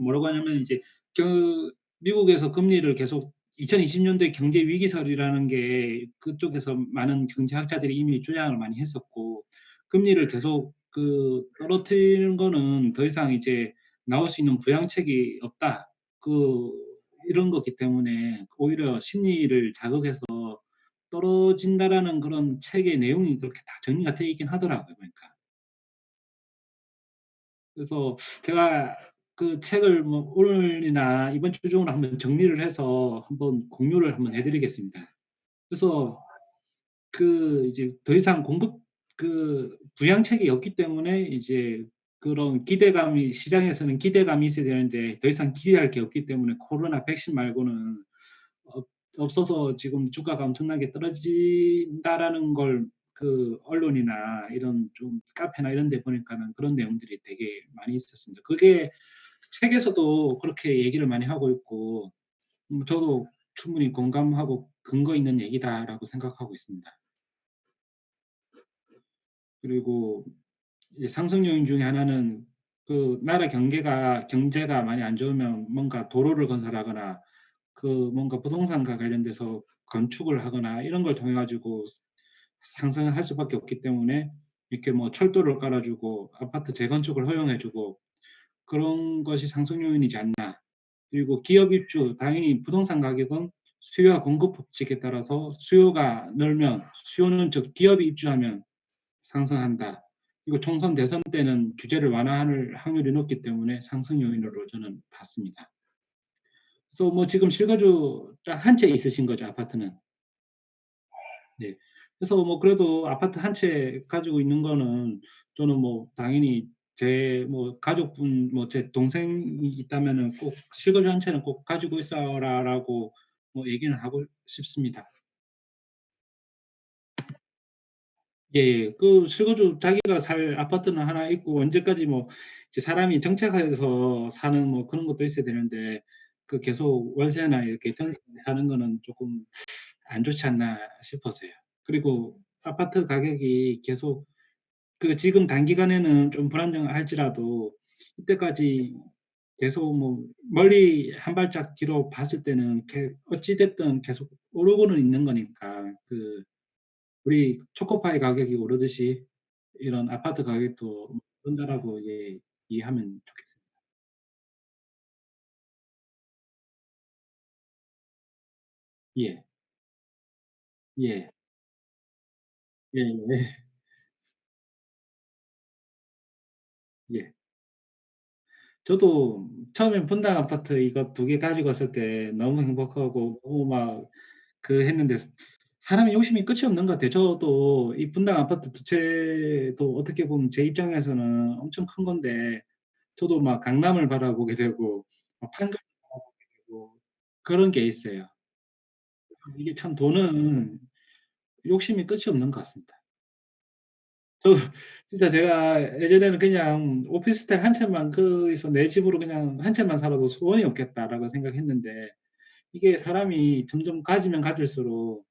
[SPEAKER 1] 뭐라고 하냐면 이제 그 미국에서 금리를 계속 2020 년도에 경제 위기설이라는 게 그쪽에서 많은 경제학자들이 이미 주장을 많이 했었고 금리를 계속 떨어뜨리는 거는 더 이상 이제 나올 수 있는 부양책이 없다. 그 이런 거기 때문에 오히려 심리를 자극해서 떨어진다라는 그런 책의 내용이 그렇게 다 정리가 되어 있긴 하더라고요 보니까. 그래서 제가 그 책을 뭐 오늘이나 이번 주 중으로 한번 정리를 해서 한번 공유를 한번 해 드리겠습니다. 그래서 이제 더 이상 공급 부양책이 없기 때문에 이제 그런 기대감이 시장에서는 기대감이 있어야 되는데 더 이상 기대할 게 없기 때문에 코로나 백신 말고는 없 없어서 지금 주가가 엄청나게 떨어진다라는 걸 언론이나 이런 좀 카페나 이런 데 보니까는 그런 내용들이 되게 많이 있었습니다. 그게 책에서도 그렇게 얘기를 많이 하고 있고 저도 충분히 공감하고 근거 있는 얘기다라고 생각하고 있습니다. 그리고 이제 상승 요인 중에 하나는 나라 경제가 많이 안 좋으면 뭔가 도로를 건설하거나 뭔가 부동산과 관련돼서 건축을 하거나 이런 걸 통해 가지고 상승을 할 수밖에 없기 때문에 이렇게 뭐 철도를 깔아 주고 아파트 재건축을 허용해 주고 그런 것이 상승 요인이지 않나. 그리고 기업 입주 당연히 부동산 가격은 수요와 공급 법칙에 따라서 수요가 늘면 수요는 즉 기업이 입주하면 상승한다. 그리고 총선 대선 때는 규제를 완화할 확률이 높기 때문에 상승 요인으로 저는 봤습니다. 그래서 뭐 지금 실거주 딱 한 채 있으신 거죠, 아파트는. 네. 그래서 뭐 그래도 아파트 한 채 가지고 있는 거는 저는 뭐 당연히 제 뭐 가족분 뭐 제 동생이 있다면은 꼭 "실거주 한 채는 꼭 가지고 있어라."라고 뭐 얘기는 하고 싶습니다. 예예. 실거주 자기가 살 아파트는 하나 있고 언제까지 뭐 이제 사람이 정착해서 사는 뭐 그런 것도 있어야 되는데 계속 월세나 이렇게 전세 사는 거는 쪼끔 안 좋지 않나 싶어서요. 그리고 아파트 가격이 계속 지금 단기간에는 좀 불안정할지라도 이때까지 계속 뭐 멀리 한 발짝 뒤로 봤을 때는 어찌 됐든 계속 오르고는 있는 거니까 우리 초코파이 가격이 오르듯이 이런 아파트 가격도 오른다라고 이해하면 좋겠습니다. 예. 예. 예예. 예. 저도 처음에 분당 아파트 이거 2개 가지고 왔을 때 너무 행복하고 너무 막 했는데 사람의 욕심이 끝이 없는 것 같아요. 저도 이 분당 아파트 2채도 어떻게 보면 제 입장에서는 엄청 큰 건데 저도 막 강남을 바라보게 되고 판교를 바라보게 되고 그런 게 있어요. 이게 참 돈은 욕심이 끝이 없는 것 같습니다. 저도 진짜 제가 예전에는 그냥 '오피스텔 한 채만 거기서 내 집으로 그냥 한 채만 살아도 소원이 없겠다.'라고 생각했는데 이게 사람이 점점 가지면 가질수록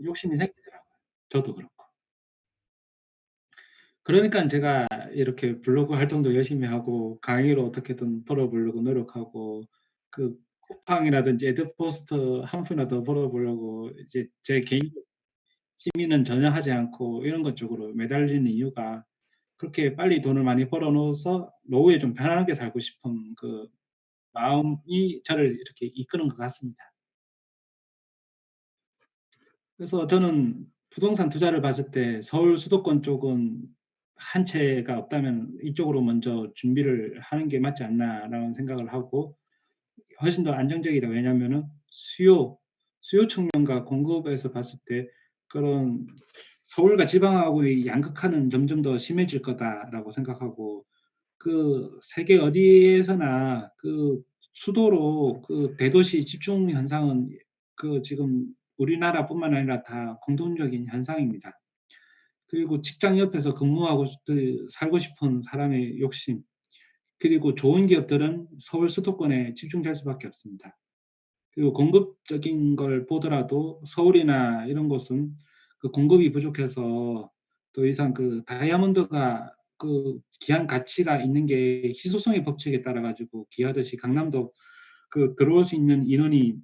[SPEAKER 1] 욕심이 생기더라고요. 저도 그렇고. 그러니깐 제가 이렇게 블로그 활동도 열심히 하고 강의로 어떻게든 벌어보려고 노력하고 쿠팡이라든지 애드포스트 한 푼이라도 더 벌어보려고 이제 제 개인적 취미는 전혀 하지 않고 이런 것 쪽으로 매달리는 이유가 그렇게 빨리 돈을 많이 벌어 놓아서 노후에 좀 편안하게 살고 싶은 마음이 저를 이렇게 이끄는 것 같습니다. 그래서 저는 부동산 투자를 봤을 때 서울 수도권 쪽은 한 채가 없다면 '이쪽으로 먼저 준비를 하는 게 맞지 않나.'라는 생각을 하고 훨씬 더 안정적이다. 왜냐하면은 수요 측면과 공급에서 봤을 때 그런 '서울과 지방하고의 양극화는 점점 더 심해질 거다.'라고 생각하고 세계 어디에서나 수도로 그 대도시 집중 현상은 그 지금 우리나라뿐만 아니라 다 공통적인 현상입니다. 그리고 직장 옆에서 근무하고 살고 싶은 사람의 욕심, 그리고 좋은 기업들은 서울 수도권에 집중될 수밖에 없습니다. 그리고 공급적인 걸 보더라도 서울이나 이런 곳은 그 공급이 부족해서 더 이상 그 다이아몬드가 그 귀한 가치가 있는 게 희소성의 법칙에 따라 가지고 귀하듯이 강남도 그 들어올 수 있는 인원이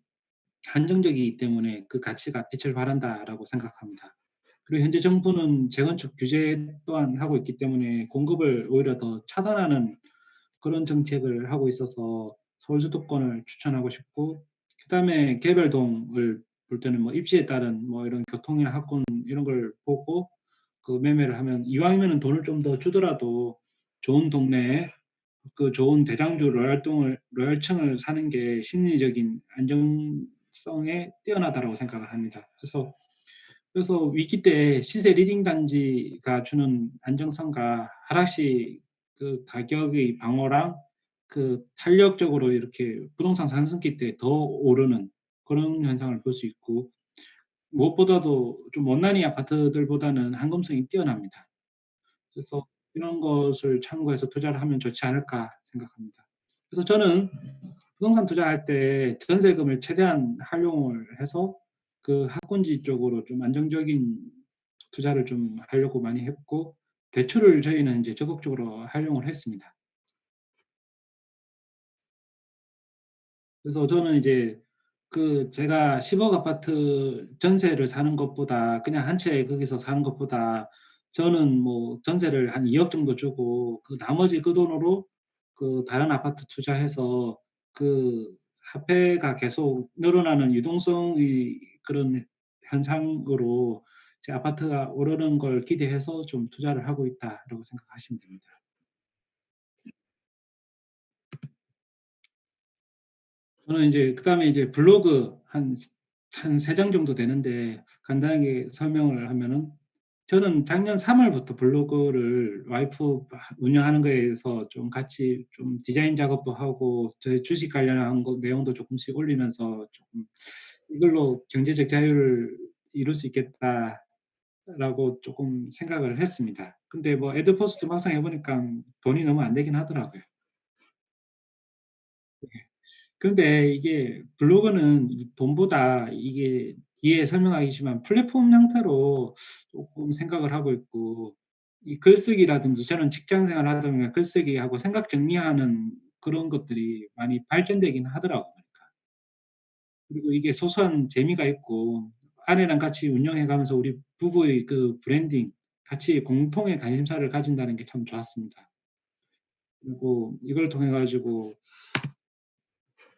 [SPEAKER 1] 한정적이기 때문에 그 가치가 빛을 발한다라고 생각합니다. 그리고 현재 정부는 재건축 규제 또한 하고 있기 때문에 공급을 오히려 더 차단하는 그런 정책을 하고 있어서 서울 수도권을 추천하고 싶고, 그다음에 개별동을 볼 때는 뭐 입지에 따른 뭐 이런 교통이나 학군 이런 걸 보고 그 매매를 하면, 이왕이면은 돈을 좀 더 주더라도 좋은 동네에 그 좋은 대장주 로얄층을 사는 게 심리적인 안정성에 뛰어나다라고 생각을 합니다. 그래서 위기 때 시세 리딩 단지가 주는 안정성과 하락시 그 가격의 방어랑 그 탄력적으로 이렇게 부동산 상승기 때 더 오르는 그런 현상을 볼 수 있고, 무엇보다도 좀 못난이 아파트들보다는 한금성이 뛰어납니다. 그래서 이런 것을 참고해서 투자를 하면 좋지 않을까 생각합니다. 그래서 저는 부동산 투자할 때 전세금을 최대한 활용을 해서 그 학군지 쪽으로 좀 안정적인 투자를 좀 하려고 많이 했고, 대출을 저희는 이제 적극적으로 활용을 했습니다. 그래서 저는 이제 그 제가 10억 아파트 전세를 사는 것보다 그냥 한 채 거기서 사는 것보다 저는 뭐 전세를 한 2억 정도 주고 그 나머지 그 돈으로 그 다른 아파트 투자해서 그 화폐가 계속 늘어나는 유동성의 그런 현상으로 제 아파트가 오르는 걸 기대해서 좀 투자를 하고 있다라고 생각하시면 됩니다. 저는 이제 그다음에 이제 블로그 한 3장 정도 되는데 간단하게 설명을 하면은, 저는 작년 3월부터 블로그를 와이프 운영하는 거에 대해서 좀 같이 좀 디자인 작업도 하고 저희 주식 관련한 거 내용도 조금씩 올리면서 조금 이걸로 경제적 자유를 이룰 수 있겠다라고 조금 생각을 했습니다. 근데 뭐 애드포스트 막상 해보니까 돈이 너무 안 되긴 하더라고요. 근데 이게 블로그는 이 돈보다 이게 뒤에 설명하겠지만 플랫폼 형태로 조금 생각을 하고 있고, 이 글쓰기라든지 저는 직장 생활 하다 보면 글쓰기하고 생각 정리하는 그런 것들이 많이 발전되긴 하더라고요. 그리고 이게 소소한 재미가 있고 아내랑 같이 운영해 가면서 우리 부부의 그 브랜딩 같이 공통의 관심사를 가진다는 게 참 좋았습니다. 그리고 이걸 통해 가지고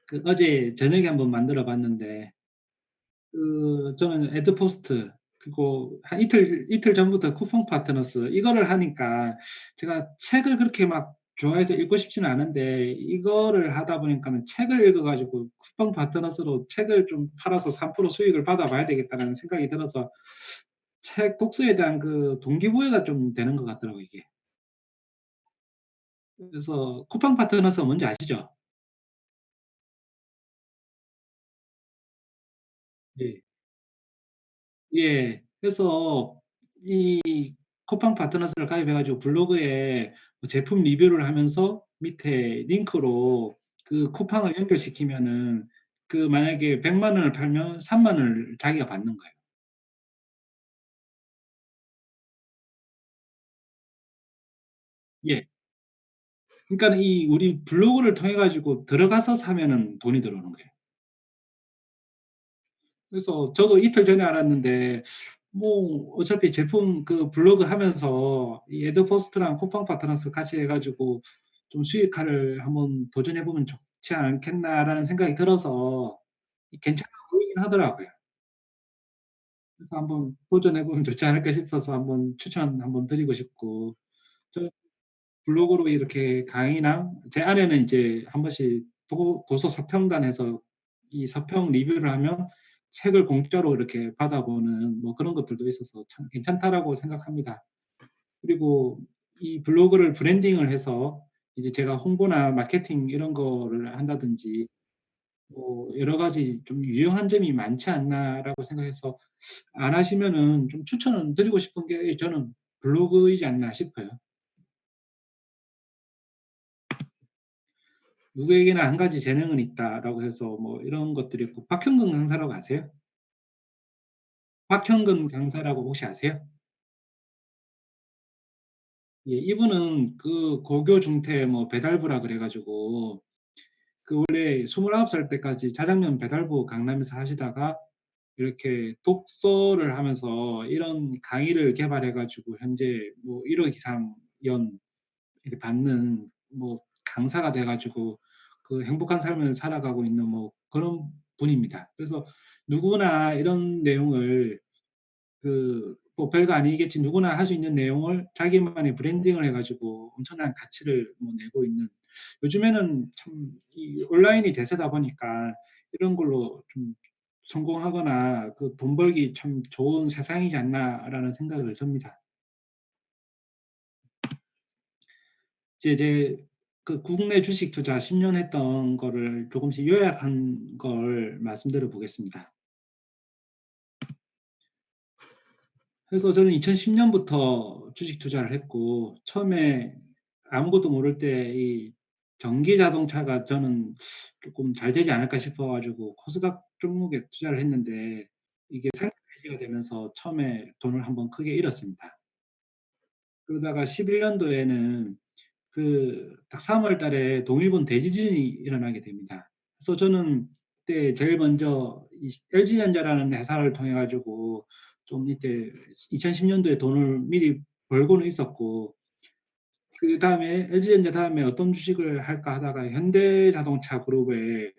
[SPEAKER 1] 그 어제 저녁에 한번 만들어 봤는데, 그 저는 애드포스트, 그리고 한 이틀 전부터 쿠팡 파트너스 이거를 하니까 제가 책을 그렇게 막 좋아해서 읽고 싶지는 않은데 이거를 하다 보니까는 책을 읽어 가지고 쿠팡 파트너스로 책을 좀 팔아서 3% 수익을 받아봐야 되겠다는 생각이 들어서 책 독서에 대한 그 동기부여가 좀 되는 것 같더라고요, 이게. 그래서 쿠팡 파트너스 뭔지 아시죠? 예. 예. 그래서 이 쿠팡 파트너스를 가입해 가지고 블로그에 뭐 제품 리뷰를 하면서 밑에 링크로 그 쿠팡을 연결시키면은 그 만약에 100만 원을 팔면 3만 원을 자기가 받는 거예요. 예. 그러니까는 이 우리 블로그를 통해 가지고 들어가서 사면은 돈이 들어오는 거예요. 그래서 저도 이틀 전에 알았는데 뭐 어차피 제품 그 블로그 하면서 이 애드포스트랑 쿠팡 파트너스 같이 해 가지고 좀 '수익화를 한번 도전해 보면 좋지 않겠나.'라는 생각이 들어서 괜찮아 보이긴 하더라고요. 그래서 한번 도전해 보면 좋지 않을까 싶어서 한번 추천 한번 드리고 싶고, 저 블로그로 이렇게 강의나 제 아내는 이제 한 번씩 도서 서평단에서 이 서평 리뷰를 하면 책을 공짜로 이렇게 받아보는 뭐 그런 것들도 있어서 참 괜찮다라고 생각합니다. 그리고 이 블로그를 브랜딩을 해서 이제 제가 홍보나 마케팅 이런 거를 한다든지 뭐 여러 가지 좀 유용한 점이 많지 않나라고 생각해서 안 하시면은 좀 추천을 드리고 싶은 게 저는 블로그이지 않나 싶어요. 누구에게나 한 가지 재능은 있다라고 해서 뭐 이런 것들이 있고 박형근 강사라고 아세요? 박형근 강사라고 혹시 아세요? 예, 이분은 그 고교 중퇴 뭐 배달부라 그래가지고 그 원래 29살 때까지 자장면 배달부 강남에서 하시다가 이렇게 독서를 하면서 이런 강의를 개발해가지고 현재 뭐 1억 이상 연 이렇게 받는 뭐 강사가 돼가지고 그 행복한 삶을 살아가고 있는 뭐 그런 분입니다. 그래서 누구나 이런 내용을 뭐 별거 아니겠지 누구나 할 수 있는 내용을 자기만의 브랜딩을 해가지고 엄청난 가치를 뭐 내고 있는 요즘에는 참 이 온라인이 대세다 보니까 이런 걸로 좀 성공하거나 그 돈 벌기 참 좋은 세상이지 않나라는 생각을 듭니다. 이제 그 국내 주식 투자 10년 했던 거를 조금씩 요약한 걸 말씀드려 보겠습니다. 그래서 저는 2010년부터 주식 투자를 했고 처음에 아무것도 모를 때 이 전기 자동차가 저는 조금 잘 되지 않을까 싶어 가지고 코스닥 종목에 투자를 했는데 이게 상승 해지가 되면서 처음에 돈을 한번 크게 잃었습니다. 그러다가 11년도에는 그 딱 3월 달에 동일본 대지진이 일어나게 됩니다. 그래서 저는 그때 제일 먼저 이 LG전자라는 회사를 통해 가지고 좀 이때 2010년도에 돈을 미리 벌고는 있었고 그다음에 LG전자 다음에 어떤 주식을 할까 하다가 현대자동차 그룹에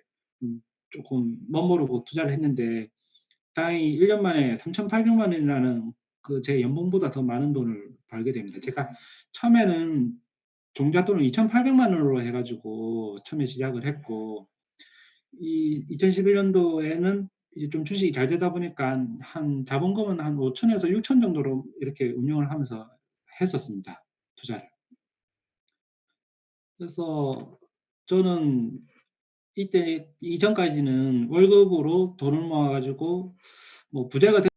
[SPEAKER 1] 조금 멋모르고 투자를 했는데 다행히 1년 만에 3,800만 원이라는 그 제 연봉보다 더 많은 돈을 벌게 됩니다. 제가 처음에는 종잣돈을 2,800만 원으로 해가지고 처음에 시작을 했고 이 2011년도에는 이제 좀 주식이 잘 되다 보니까 한 자본금은 한 5천에서 6천 정도로 이렇게 운영을 하면서 했었습니다. 투자를. 그래서 저는 이때 이전까지는 월급으로 돈을 모아가지고 뭐 부자가